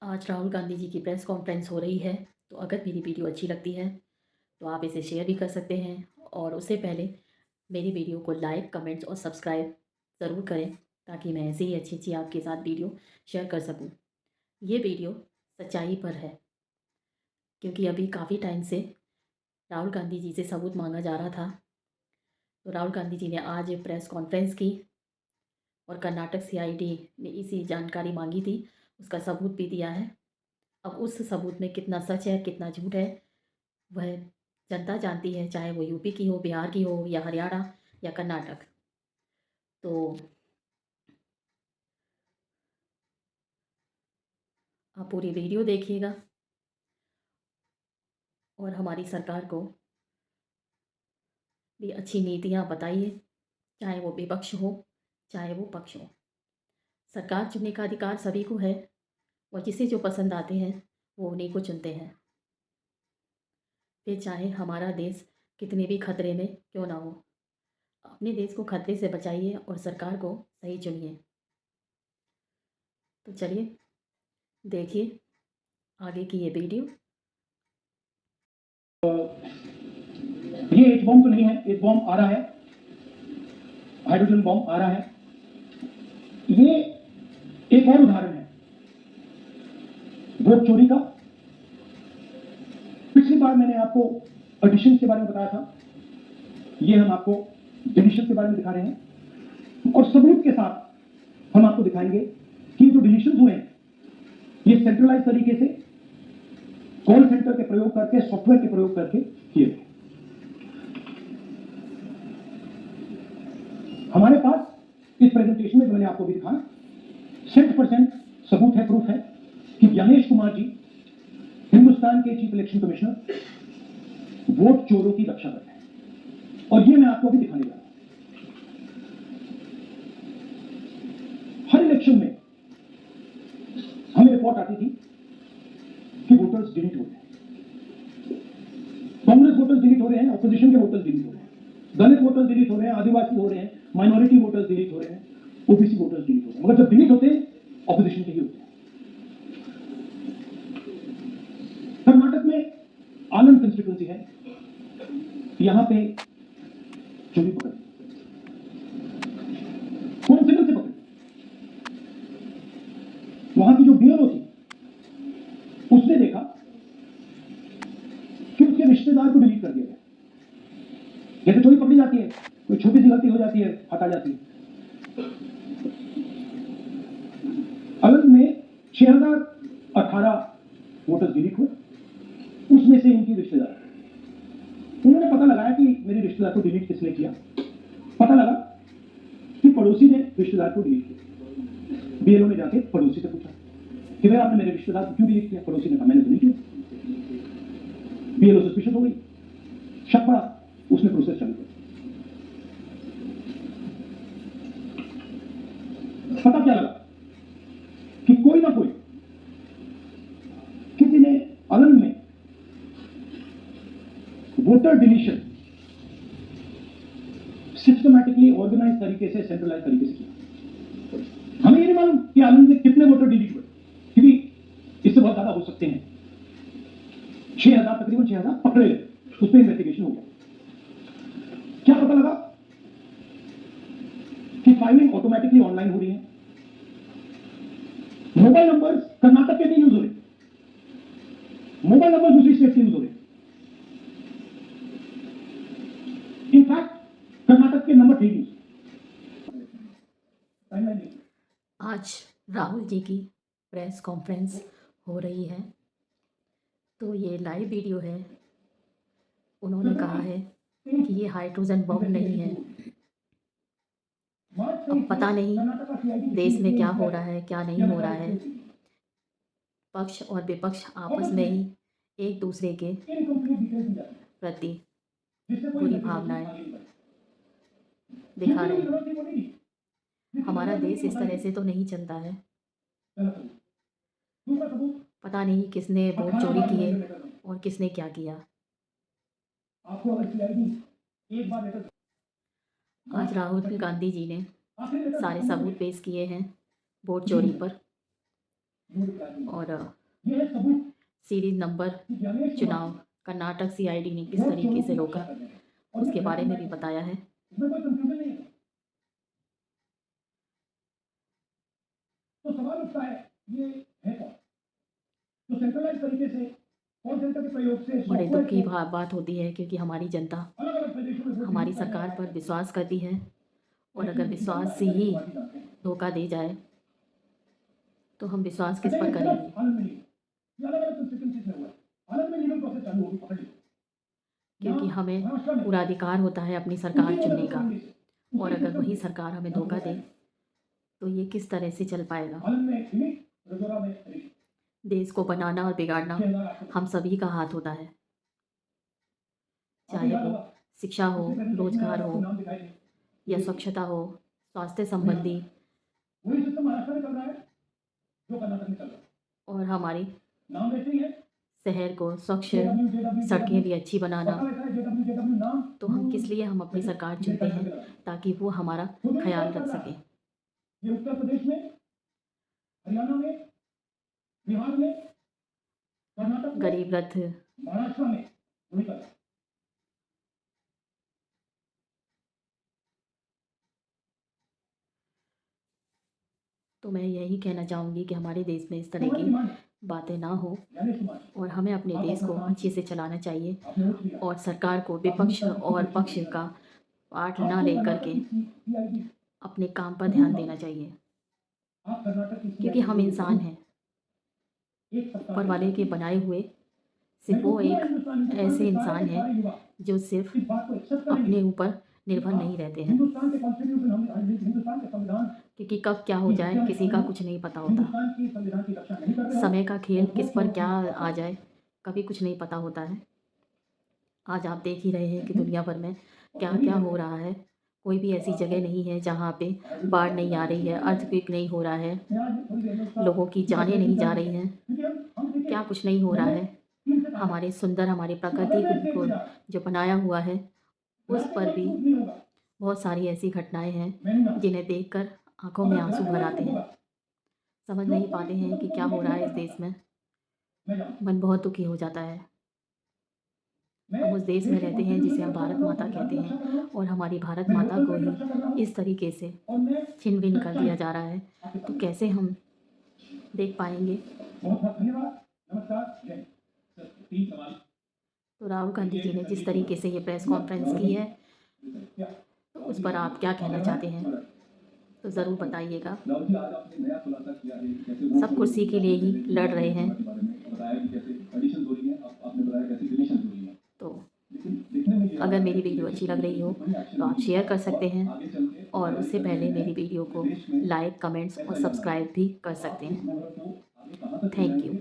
आज राहुल गांधी जी की press conference हो रही है। तो अगर मेरी वीडियो अच्छी लगती है तो आप इसे शेयर भी कर सकते हैं। और उससे पहले मेरी वीडियो को लाइक, कमेंट्स और सब्सक्राइब ज़रूर करें, ताकि मैं ऐसे ही अच्छी अच्छी आपके साथ वीडियो शेयर कर सकूं। ये वीडियो सच्चाई पर है, क्योंकि अभी काफ़ी टाइम से राहुल गांधी जी से सबूत मांगा जा रहा था। तो राहुल गांधी जी ने आज प्रेस कॉन्फ्रेंस की और कर्नाटक सीआईडी ने इसी जानकारी मांगी थी, उसका सबूत भी दिया है। अब उस सबूत में कितना सच है कितना झूठ है वह जनता जानती है, चाहे वो यूपी की हो, बिहार की हो, या हरियाणा या कर्नाटक। तो आप पूरी वीडियो देखिएगा और हमारी सरकार को भी अच्छी नीतियाँ बताइए, चाहे वो विपक्ष हो चाहे वो पक्ष हो। सरकार चुनने का अधिकार सभी को है, और जिसे जो पसंद आते हैं वो उन्हीं को चुनते हैं। फिर चाहे हमारा देश कितने भी खतरे में क्यों ना हो, अपने देश को खतरे से बचाइए और सरकार को सही चुनिए। तो चलिए देखिए आगे की ये वीडियो। ये एच बॉम्ब तो नहीं है, एच बॉम्ब आ रहा है, हाइड्रोजन बॉम्ब आ रहा है। ये एक और उदाहरण है वोट चोरी का। पिछली बार मैंने आपको एडिशन के बारे में बताया था, ये हम आपको डिलीशन के बारे में दिखा रहे हैं, और सबूत के साथ हम आपको दिखाएंगे कि जो डिलीशन हुए हैं ये सेंट्रलाइज तरीके से कॉल सेंटर के प्रयोग करके, सॉफ्टवेयर के प्रयोग करके किए गए। हमारे पास इस प्रेजेंटेशन में जो मैंने आपको भी दिखाया 100% सबूत है, प्रूफ है कि ज्ञानेश कुमार जी हिंदुस्तान के चीफ इलेक्शन कमिश्नर वोट चोरों की रक्षा करते हैं, और ये मैं आपको अभी दिखाने जा रहा हूं। हर इलेक्शन में हमें रिपोर्ट आती थी कि वोटर्स डिलीट हो रहे हैं, कांग्रेस वोटर्स डिलीट हो रहे हैं, ऑपोजिशन के वोटर्स डिलीट हो रहे हैं, दलित वोटर्स डिलीट हो रहे हैं, आदिवासी हो रहे हैं, माइनॉरिटी वोटर्स डिलीट हो रहे हैं, ओबीसी वोटर्स डिलीट हो रहे हैं। मगर जब डिलीट होते हैं ऑपोजिशन के ही होते हैं। कर्नाटक में आनंद कंस्टिट्यूंसी है, यहां पे चोरी पकड़ी, कोइंसिडेंस से पकड़ी। वहां की जो बीएलओ थी उसने देखा कि उसके रिश्तेदार को डिलीट कर दिया गया। जैसे चोरी पकड़ी जाती है, कोई छोटी सी गलती हो जाती है, हटा जाती है। अलग में 6018 वोटर्स डिलीट हुए, उसमें से इनकी रिश्तेदार। उन्होंने पता लगाया कि मेरे रिश्तेदार को डिलीट किसने किया। पता लगा कि पड़ोसी ने रिश्तेदार को डिलीट किया। बीएलओ ने जाके पड़ोसी से पूछा कि भाई आपने मेरे रिश्तेदार को क्यों डिलीट किया? पड़ोसी ने कहा मैंने तो नहीं किया। बीएलओ सस्पिशियस हो गई, शक पड़ा, उसने प्रोसेस चालू कर। पता क्या लगा कि कोई ना कोई किसी ने अलग में वोटर डिलीशन सिस्टमैटिकली ऑर्गेनाइज तरीके से, सेंट्रलाइज तरीके से किया। हमें ये नहीं मालूम कि आनंद में कितने वोटर डिलीट हुए, क्योंकि इससे बहुत ज्यादा हो सकते हैं। 6000, तकरीबन 6000 पकड़े गए, उस पर इन्वेस्टिगेशन हो गया। क्या पता लगा कि फाइलिंग ऑटोमेटिकली ऑनलाइन हो रही है। मोबाइल नंबर कर्नाटक के नहीं यूज हो रहे, मोबाइल नंबर दूसरी स्टेट के यूज हो रहे। इनफैक्ट कर्नाटक के नंबर ठीक यूज। आज राहुल जी की प्रेस कॉन्फ्रेंस हो रही है, तो ये लाइव वीडियो है। उन्होंने कहा है कि ये हाइड्रोजन बम नहीं है। अब पता नहीं देश में क्या हो रहा है क्या नहीं हो रहा है। पक्ष और विपक्ष आपस में ही एक दूसरे के प्रति बुरी भावनाएं दिखा रहे हैं। हमारा देश इस तरह से तो नहीं चलता है। पता नहीं किसने वोट चोरी किए और किसने क्या किया। आज राहुल गांधी जी ने सारे सबूत पेश किए हैं वोट चोरी पर। और ये है सबूत सीरीज नंबर कि ज्ञानेश चुनाव कर्नाटक सीआईडी ने किस तरीके से रोका, उसके बारे में भी बताया है। इसमें कोई कंफ्यूजन नहीं है। तो सवाल उठता है, ये है कौन? तो सेंट्रलाइज तरीके से कॉल सेंटर के प्रयोग से बड़े दुख की सॉफ्टवेयर बात होती है, क्योंकि हमारी जनता अलग अलग प्रदेशों में हमारी सरकार पर विश्वास करती है, और अगर विश्वास से ही धोखा दे जाए तो हम विश्वास किस पर करेंगे। क्योंकि हमें पूरा अधिकार होता है अपनी सरकार चुनने का, और अगर वही सरकार हमें धोखा दे तो ये किस तरह से चल पाएगा। देश को बनाना और बिगाड़ना हम सभी का हाथ होता है, चाहे वो शिक्षा हो, रोजगार हो, या स्वच्छता हो, स्वास्थ्य संबंधी, और हमारी शहर को स्वच्छ, सड़कें भी अच्छी बनाना। तो हम किस लिए हम अपनी सरकार चुनते हैं, ताकि वो हमारा ख्याल रख सके। ये उत्तर प्रदेश में, हरियाणा में, बिहार में, कर्नाटक में, गरीब रथ, महाराष्ट्र में वही कर रहा है। तो मैं यही कहना चाहूँगी कि हमारे देश में इस तरह की बातें ना हो, और हमें अपने देश को अच्छे से चलाना चाहिए, और सरकार को विपक्ष और पक्ष का पाठ ना लेकर के अपने काम पर ध्यान देना चाहिए। क्योंकि हम इंसान हैं, ऊपर वाले के बनाए हुए सिर्फ वो एक ऐसे इंसान हैं जो सिर्फ अपने ऊपर निर्भर नहीं रहते हैं, क्योंकि कब क्या हो जाए किसी का कुछ नहीं पता होता। समय का खेल किस पर क्या आ जाए कभी कुछ नहीं पता होता है। आज आप देख ही रहे हैं कि दुनिया भर में क्या क्या हो रहा है। कोई भी ऐसी जगह नहीं है जहाँ पे बाढ़ नहीं आ रही है, अर्थक्वेक नहीं हो रहा है, लोगों की जानें नहीं जा रही हैं, क्या कुछ नहीं हो रहा है। हमारे सुंदर, हमारी प्रकृति को जो बनाया हुआ है, उस पर भी बहुत सारी ऐसी घटनाएं हैं जिन्हें देखकर आंखों में आंसू भर आते हैं। समझ नहीं पाते हैं कि क्या हो रहा है इस देश में। मन बहुत दुखी हो जाता है। हम उस देश में रहते हैं जिसे हम भारत माता कहते हैं, और हमारी भारत माता को ही इस तरीके से छिन भिन कर दिया जा रहा है, तो कैसे हम देख पाएंगे। तो राहुल गांधी जी ने जिस तरीके से ये प्रेस कॉन्फ्रेंस की है, तो उस पर आप क्या कहना चाहते हैं, तो ज़रूर बताइएगा। सब कुर्सी के लिए ही लड़ रहे हैं, तो अगर मेरी वीडियो अच्छी लग रही हो तो आप शेयर कर सकते हैं, और उससे पहले मेरी वीडियो को लाइक, कमेंट्स और सब्सक्राइब भी कर सकते हैं। Thank you.